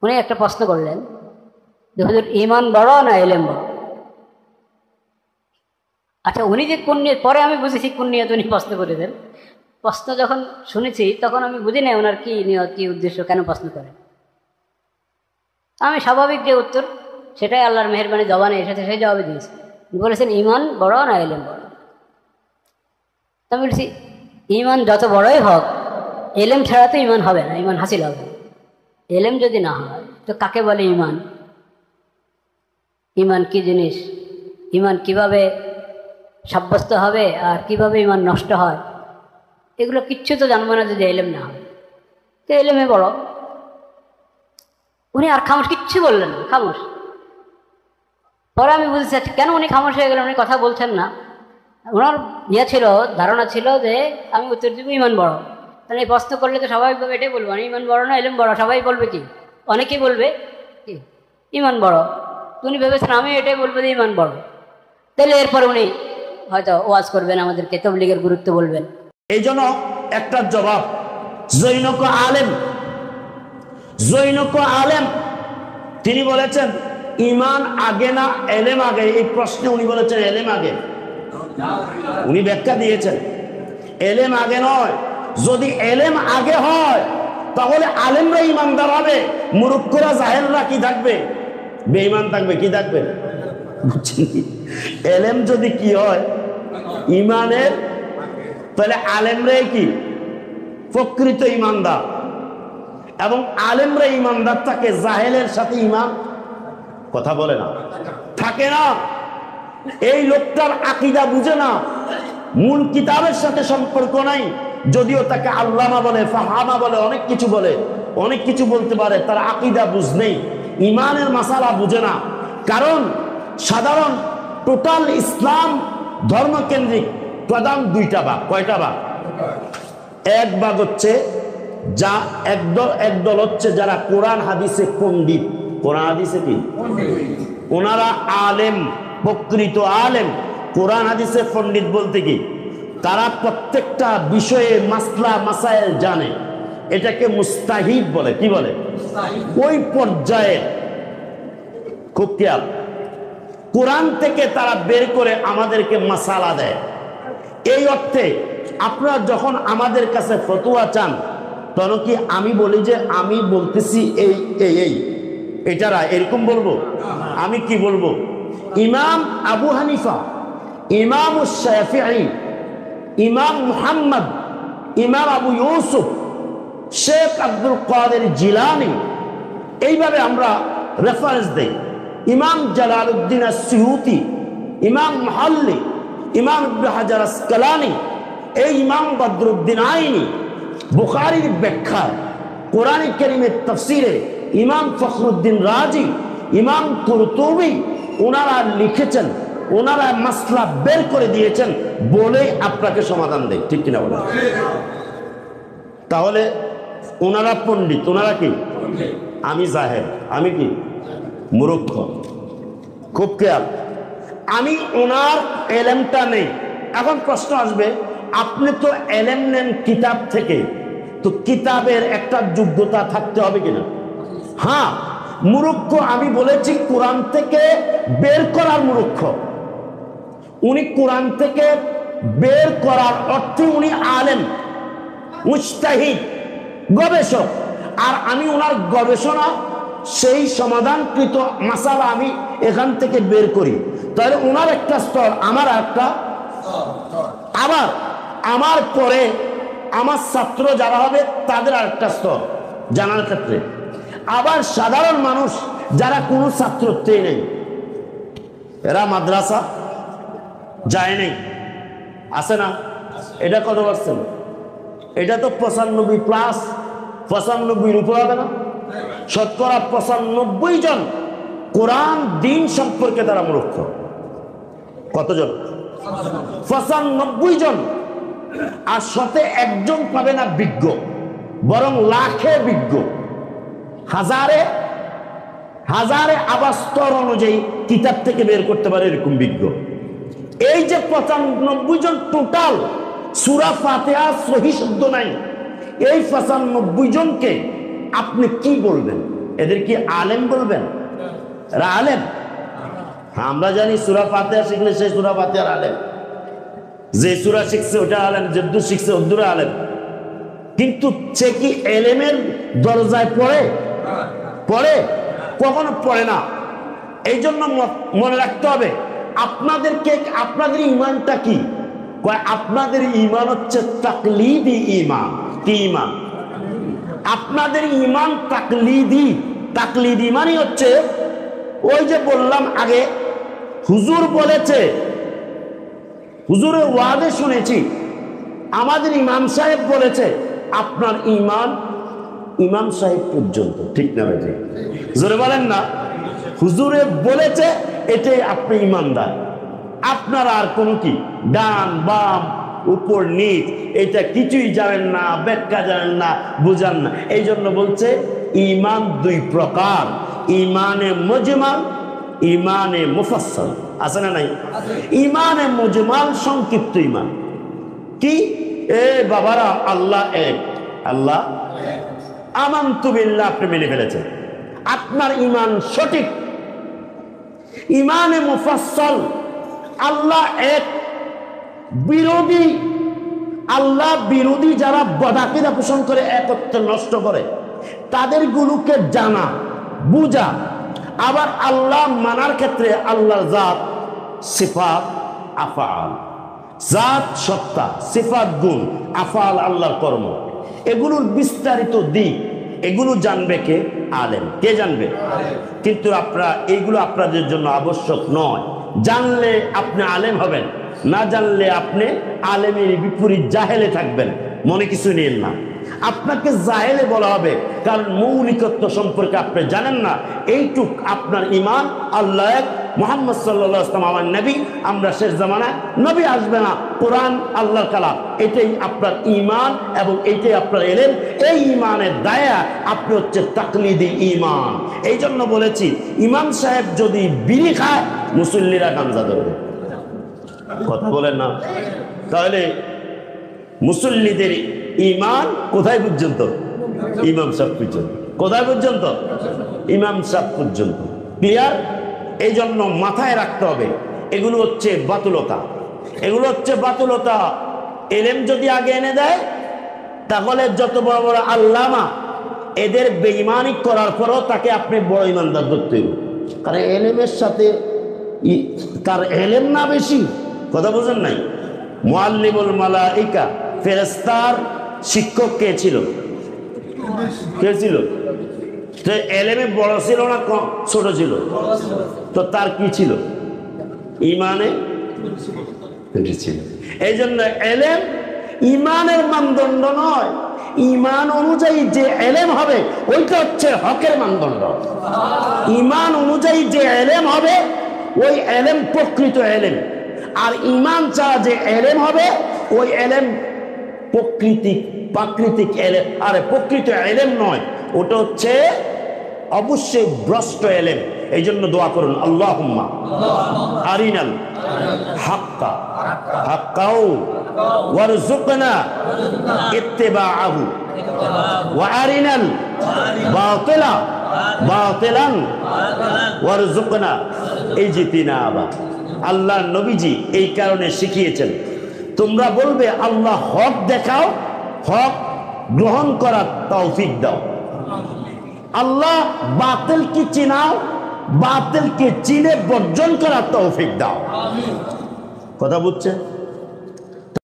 উনি একটা প্রশ্ন করলেন যে হুজুর ঈমান বড় না ইলম বড়? আচ্ছা, উনি যে কোন নিয়ে, পরে আমি বুঝেছি কোন নিয়ে উনি প্রশ্ন করেছেন। প্রশ্ন যখন শুনেছি তখন আমি বুঝি না ওনার কি নিয়ত, কি উদ্দেশ্য, কেন প্রশ্ন করেন। আমি স্বাভাবিক যে উত্তর সেটাই আল্লাহর মেহেরবানি জবানে এসেছে সেই জবাবে দিয়েছি। বলেছেন ঈমান বড় না ইলম বড়? আমি বলছি ঈমান যত বড়ই হোক, এলেম ছাড়া তো ঈমান হবে না, ঈমান হাসিল হবে। এলেম যদি না হয় তো কাকে বলে ঈমান? ঈমান কি জিনিস? ঈমান কিভাবে সাব্যস্ত হবে আর কিভাবে ঈমান নষ্ট হয়, এগুলো কিচ্ছু তো জানবো না যদি এলেম না হয়। তো এলেমে বড়। উনি আর খামোশ, কিচ্ছু বললেন না, খামোশ। পরে আমি বুঝতে চাচ্ছি কেন উনি খামোশ হয়ে গেলেন, উনি কথা বলছেন না। ওনার ছিল, ধারণা ছিল যে আমি উত্তর দিব ঈমান বড়। তাহলে এই প্রশ্ন করলে তো স্বাভাবিকভাবে এটাই বলবো, আমি ঈমান বড় না ইলম বড়? সবাই বলবে কি, অনেকেই বলবে কি ঈমান বড়। উনি ভেবেছেন আমি এটাই বলবো যে ঈমান বড়। তাহলে এরপরে উনি হয়তো ওয়াজ করবেন, আমাদেরকে তাবলীগের গুরুত্ব বলবেন। এই জন্য একটা জবাব, জৈনক আলেম তিনি বলেছেন ঈমান আগে না এলেম আগে? এই প্রশ্নে উনি বলেছেন এলেম আগে। উনি ব্যাখ্যা দিয়েছেন এলেম আগে নয়। যদি এলেম আগে হয় তাহলে আলেমরা ইমানদার হবে, মুরুক্ষরা জাহেলরা কি থাকবে? বেঈমান থাকবে। কি থাকবে? বুঝছেন কি? এলেম যদি কি হয় ইমানের, তাহলে আলেমরাই কি প্রকৃত ইমানদার, এবং আলেমরা ইমানদার থাকে, জাহেলের সাথে ইমান কথা বলে না, থাকে না। এই লোকটার আকীদা বুঝে না, মূল কিতাবের সাথে সম্পর্ক নাই। যদিও তাকে আল্লামা বলে, ফাহামা বলে, অনেক কিছু বলে, অনেক কিছু বলতে পারে, তার আকীদা বুঝ নেই, ইমানের মাসালা বুঝে না। কারণ সাধারণ টোটাল ইসলাম ধর্মকেন্দ্রিক প্রধান দুইটা ভাগ। কয়টা ভাগ? এক ভাগ হচ্ছে যা একদল হচ্ছে যারা কোরআন হাদিসে পণ্ডিত। কোরআন হাদিসে কি ওনারা আলেম, প্রকৃত আলেম। কোরআন হাদিসে পণ্ডিত বলতে কি তারা প্রত্যেকটা বিষয়ে মাসলা মাসাইল জানে, এটাকে মুস্তাহিদ বলে। কি বলে? ওই পর্যায়ে খুব খেয়াল, কোরআন থেকে তারা বের করে আমাদেরকে মাসালা দেয়। এই অর্থে আপনারা যখন আমাদের কাছে ফতোয়া চান তখন কি আমি বলি যে আমি বলতেছি এই এই এই এটারা এরকম বলবো? আমি কি বলবো? ইমাম আবু হানিফা, ইমাম শাফিঈ, ইমাম মুহাম্মদ, ইমাম আবু ইউসুফ, শেখ আব্দুল কাদের জিলানী, এইভাবে আমরা রেফারেন্স দেই। ইমাম জালালউদ্দিন আসসিউতি, ইমাম মুহাল্লি, ইমাম ইবনে হাজার আসকালানী, এই ইমাম বদরুদ্দিন আইনি, বুখারীর ব্যাখ্যা, কোরআন কারীমের তাফসীরে ইমাম ফখরুদ্দিন রাজি, ইমাম কুরতুবী, ওনারা লিখেছেন, ওনারা মাসলা বের করে দিয়েছেন বলে আপনাকে সমাধান দেয়। ঠিক কিনা বলেন? তাহলে ওনারা পণ্ডিত, ওনারা কি? আমি জাহেল, আমি কি মূর্খ। খুব খেয়াল, আমি ওনার এলেমটা নেই। এখন প্রশ্ন আসবে, আপনি তো এলেম নেন কিতাব থেকে, তো কিতাবের একটা যোগ্যতা থাকতে হবে কিনা? হ্যাঁ, মূর্খ আমি বলেছি কোরআন থেকে বের করার মূর্খ। উনি কোরআন থেকে বের করার অর্থে উনি আলেম, মুজতাহিদ, গবেষক। আর আমি ওনার গবেষণা, সেই সমাধানকৃত মাসালা আমি এখান থেকে বের করি। তাহলে ওনার একটা স্তর, আমার একটা। আবার আমার পরে আমার ছাত্র যারা হবে তাদের আরেকটা স্তর জানার ক্ষেত্রে। আবার সাধারণ মানুষ যারা কোনো ছাত্রত্বই নেই, এরা মাদ্রাসা যায় নেই, আছে না? এটা কত পার্সেন্ট? এটা তো 95+, 95 উপর হবে না? শতকরা 95 জন কোরআন দিন সম্পর্কে তারা মূর্খ। কতজন? 95 জন। আর সাথে একজন পাবে না বিজ্ঞ, বরং লাখে বিজ্ঞ, হাজারে হাজারে আবার স্তর অনুযায়ী কিতাব থেকে বের করতে পারে এরকম বিজ্ঞ। এই যে 95 জন টোটাল, সূরা ফাতিহা সহিহ শুদ্ধ নাই, এই 95 জনকে আপনি কি বলবেন? এদের কি আলেম বলবেন? এরা আলেম? আমরা জানি সূরা ফাতিহা শিখলে সেই সূরা ফাতিহার আলেম, যে সূরা শিখছে ওটা আলেম, যে দূর শিখছে ওদূরে আলেম। কিন্তু সে কি এলেমের দরজায় পড়ে? পড়ে? কখনো পড়ে না। এই জন্য মনে রাখতে হবে আপনাদেরকে, আপনাদের ইমানটা কি? আপনাদের ইমান হচ্ছে তাকলিদি ইমান। কি ইমান? আপনাদের ইমান তাকলিদি। তাকলিদি মানে হচ্ছে ওই যে বললাম আগে, হুজুর বলেছে, হুজুরের ওয়াদে শুনেছি, আমাদের ইমাম সাহেব বলেছে, আপনার ইমান ইমাম সাহেব পর্যন্ত। ঠিক না ভাই? জোরে বলেন না। হুজুরে বলেছে এটাই আপনি ইমানদার। আপনার আর কোনো কি ডান বাম উপর নিচ এটা কিছুই জানেন না, ব্যাখ্যা জানেন না, বুঝান না। এই জন্য বলছে ইমান দুই প্রকার, ইমানে মুজমাল, ইমানে মুফাসসাল। আছে না নাই? ইমানে মুজমাল সংক্ষিপ্ত ইমান। কি? এ বাবারা, আল্লাহ এক, আল্লাহ আমানতু বিল্লাহ আপনি মেনে ফেলেছেন, আপনার ইমান সঠিক। ইমানে মুফাসসাল, আল্লাহ এক, বিরোধী, আল্লাহ বিরোধী যারা বদাকিদা পোষণ করে, একত্র নষ্ট করে, তাদের গুলোকে জানা বুঝা। আবার আল্লাহ মানার ক্ষেত্রে আল্লাহর জাত সিফাত আফআল, জাত সত্তা, সিফাত গুণ, আফআল আল্লাহর কর্ম, এগুলোর বিস্তারিত দিক, এগুলো জানবে কে? আলেম। কে জানবে? কিন্তু আপনারা এইগুলো আপনাদের জন্য আবশ্যক নয়। জানলে আপনি আলেম হবেন, না জানলে আপনি আলেমের বিপরীত জাহেলে থাকবেন। মনে কিছু নিন না, আপনাকে জাহেলে বলা হবে, কারণ মৌলিকত্ব সম্পর্কে আপনি জানেন না। এইটুক আপনার ইমান, আল্লাহ এক, মুহাম্মদ সাল্লাল্লাহু আলাইহি ওয়াসাল্লাম আমার নবী, আমরা শেষ জামানায় নবী আসবে না, কোরআন আল্লাহর কালাম, এটাই আপনার ইমান এবং এইটাই আপনার ইলম। এই ইমানের দায়া আপনি হচ্ছে তাকলিদি ইমান। এই জন্য বলেছি, ইমাম সাহেব যদি বিড়ি খায়, মুসল্লিরা গাঞ্জা ধরবে। কথা বলেন না? তাহলে মুসল্লিদের ইমান কোথায় পর্যন্ত? ইমাম সাহেব পর্যন্ত। কোথায় পর্যন্ত? ইমাম সাহেব পর্যন্ত। ক্লিয়ার? এই জন্য মাথায় রাখতে হবে, এগুলো হচ্ছে বাতুলতা, এগুলো হচ্ছে বাতুলতা। এলেম যদি আগে এনে দেয়, তাহলে যত বড় বড় আল্লামা, এদের বেঈমানি করার পরও তাকে আপনি বড় ইমানদার ধরতে হবে। কারণ এলেমের সাথে তার এলেম না বেশি। কথা বুঝেন নাই? মুআল্লিমুল মালাইকা, ফেরেশতার শিক্ষক কে ছিল? কে ছিল? তো এলেমে বড় ছিল না ছোট ছিল? তো তার কি ছিল? ইমানে ছিল। এই জন্য এলেম ইমানের মানদণ্ড নয়, ইমান অনুযায়ী যে এলেম হবে ওইটা হচ্ছে হকের মানদণ্ড। ইমান অনুযায়ী যে এলেম হবে ওই এলেম প্রকৃত এলেম, আর ইমান ছাড়া যে এলেম হবে ওই এলেম প্রাকৃতিক এলেম। আরে প্রকৃত এলেম নয়, ওটা হচ্ছে অবশ্যই ভ্রষ্ট এলেম। এই জন্য দোয়া করুন, আল্লাহুম্মা আরিনাল হাক্কা হাক্কাও ওয়ারযুকনা ইত্তিবাআহু ওয়া আরিনাল বাতিলা বাতিলান ওয়ারযুকনা ইজতিনাবা। আল্লাহ নবীজি এই কারণে শিখিয়েছেন, তোমরা বলবে আল্লাহ হক দেখাও, হক গ্রহণ করার তৌফিক দাও। আল্লাহ বাতিলকে চিনাও, বাতিলকে চিনে বর্জন করার তৌফিক দাও। কথা বুঝছেন?